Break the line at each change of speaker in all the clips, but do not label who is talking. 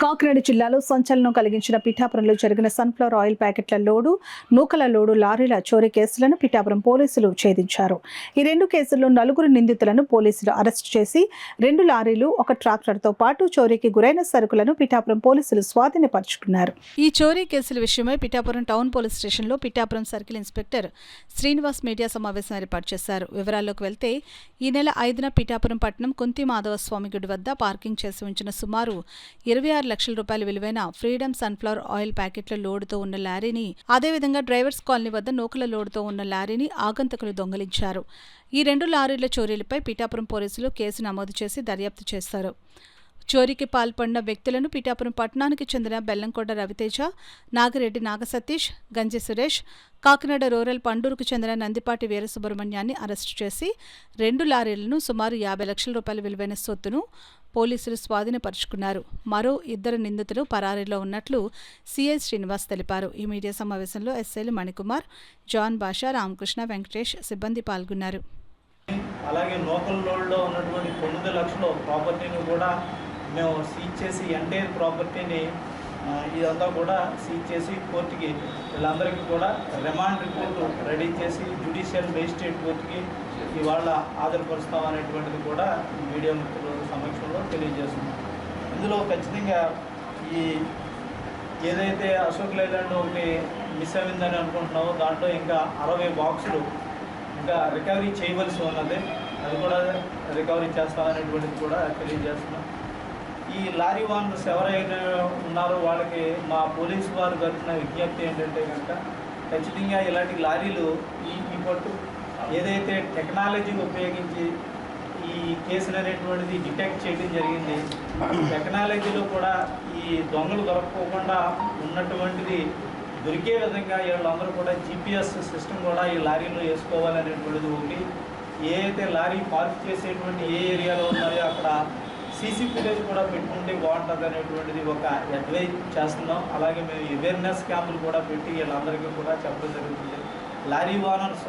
కాకినాడ జిల్లాలో సంచలనం కలిగించిన పిఠాపురంలో జరిగిన సన్ఫ్లవర్ ఆయిల్ ప్యాకెట్ల లోడు, నూకల లోడు లారీల చోరీ కేసులను పిఠాపురం పోలీసులు ఛేదించారు. ఈ 2 కేసుల్లో 4 నిందితులను పోలీసులు అరెస్టు చేసి 2 లారీలు, 1 ట్రాక్టర్తో పాటు చోరీకి గురైన సరుకులను పిఠాపురం పోలీసులు స్వాధీనపరుచుకున్నారు. ఈ చోరీ కేసుల విషయమై పిఠాపురం టౌన్ పోలీస్ స్టేషన్లో Pithapuram circle inspector Srinivas media సమావేశం ఏర్పాటు చేశారు. వివరాల్లోకి వెళ్తే ఈ నెల 5న పిఠాపురం పట్టణం కుంతి మాధవ స్వామి గుడి వద్ద పార్కింగ్ చేసి ఉంచిన సుమారు 26 లక్షల రూపాయల విలువైన ఫ్రీడమ్ సన్ఫ్లవర్ ఆయిల్ ప్యాకెట్ల లోడుతో ఉన్న లారీని, అదేవిధంగా డ్రైవర్స్ కాలనీ వద్ద నూకల లోడుతో ఉన్న లారీని ఆగంతకులు దొంగిలించారు. ఈ 2 లారీల చోరీలపై పిఠాపురం పోలీసులు కేసు నమోదు చేసి దర్యాప్తు చేశారు. చోరీకి పాల్పడిన వ్యక్తులను పిఠాపురం పట్టణానికి చెందిన బెల్లంకొండ రవితేజ, నాగిరెడ్డి నాగసతీష్, గంజి సురేష్, కాకినాడ రూరల్ పండూరుకు చెందిన నందిపాటి వీరసుబ్రహ్మణ్యాన్ని అరెస్టు చేసి 2 లారీలను, సుమారు 50 లక్షల రూపాయల విలువైన సొత్తును పోలీసులు స్వాధీనపరుచుకున్నారు. మరో 2 నిందితులు పరారీలో ఉన్నట్లు సిఐ శ్రీనివాస్ తెలిపారు. ఈ మీడియా సమావేశంలో ఎస్ఐలు మణికుమార్, జాన్ బాషా, రామకృష్ణ, వెంకటేష్ సిబ్బంది పాల్గొన్నారు.
అలాగే లోకల్ లోడ్లో ఉన్నటువంటి 9 లక్షల ప్రాపర్టీని కూడా మేము సీజ్ చేసి ఎంటైర్ ప్రాపర్టీని ఇదంతా కూడా సీజ్ చేసి కోర్టుకి వీళ్ళందరికీ కూడా రిమాండ్ రిపోర్టు రెడీ చేసి జ్యుడిషియల్ మేజిస్ట్రేట్ కోర్టుకి ఇవాళ హాజరుపరుస్తామనేటువంటిది కూడా మీడియా మిత్రుల సమక్షంలో తెలియజేస్తున్నాం. ఇందులో ఖచ్చితంగా ఈ ఏదైతే అశోక్ లైలాండ్ ఒకటి మిస్ అయిందని అనుకుంటున్నామో దాంట్లో ఇంకా 60 బాక్సులు ఇంకా రికవరీ చేయవలసి ఉన్నది. అది కూడా రికవరీ చేస్తామనేటువంటిది కూడా తెలియజేస్తున్నాం. ఈ లారీ ఓనర్స్ ఎవరైనా ఉన్నారో వాళ్ళకి మా పోలీసు వారు తరఫున విజ్ఞప్తి ఏంటంటే కనుక ఖచ్చితంగా ఇలాంటి లారీలు ఈ పట్టు ఏదైతే టెక్నాలజీ ఉపయోగించి ఈ కేసులు అనేటువంటిది డిటెక్ట్ చేయడం జరిగింది. టెక్నాలజీలో కూడా ఈ దొంగలు దొరకకుండా ఉన్నటువంటిది దొరికే విధంగా వీళ్ళందరూ కూడా GPS సిస్టమ్ కూడా ఈ లారీలో వేసుకోవాలనేటువంటిది ఒకటి. ఏ అయితే లారీ పార్క్ చేసేటువంటి ఏ ఏరియాలో ఉన్నాయో అక్కడ CC ఫుటేజ్ కూడా పెట్టుకుంటే బాగుంటుంది అనేటువంటిది ఒక అడ్వైజ్ చేస్తున్నాం. అలాగే మేము అవేర్నెస్ క్యాంపులు కూడా పెట్టి వీళ్ళందరికీ కూడా చెప్పడం జరుగుతుంది. లారీ ఓనర్స్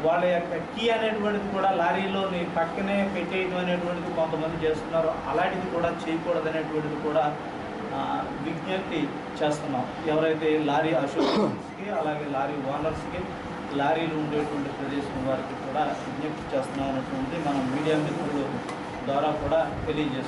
వాళ్ళ యొక్క కీ అనేటువంటిది కూడా లారీలోని పక్కనే పెట్టేయడం అనేటువంటిది కొంతమంది చేస్తున్నారు. అలాంటిది కూడా చేయకూడదు అనేటువంటిది కూడా విజ్ఞప్తి చేస్తున్నాం. ఎవరైతే లారీ అసోసియేషన్స్కి అలాగే లారీ ఓనర్స్కి లారీలు ఉండేటువంటి ప్రదేశం వారికి కూడా విజ్ఞప్తి చేస్తున్నాం అనేటువంటిది మనం మీడియా మిత్రుల ద్వారా కూడా తెలియజేస్తున్నాం.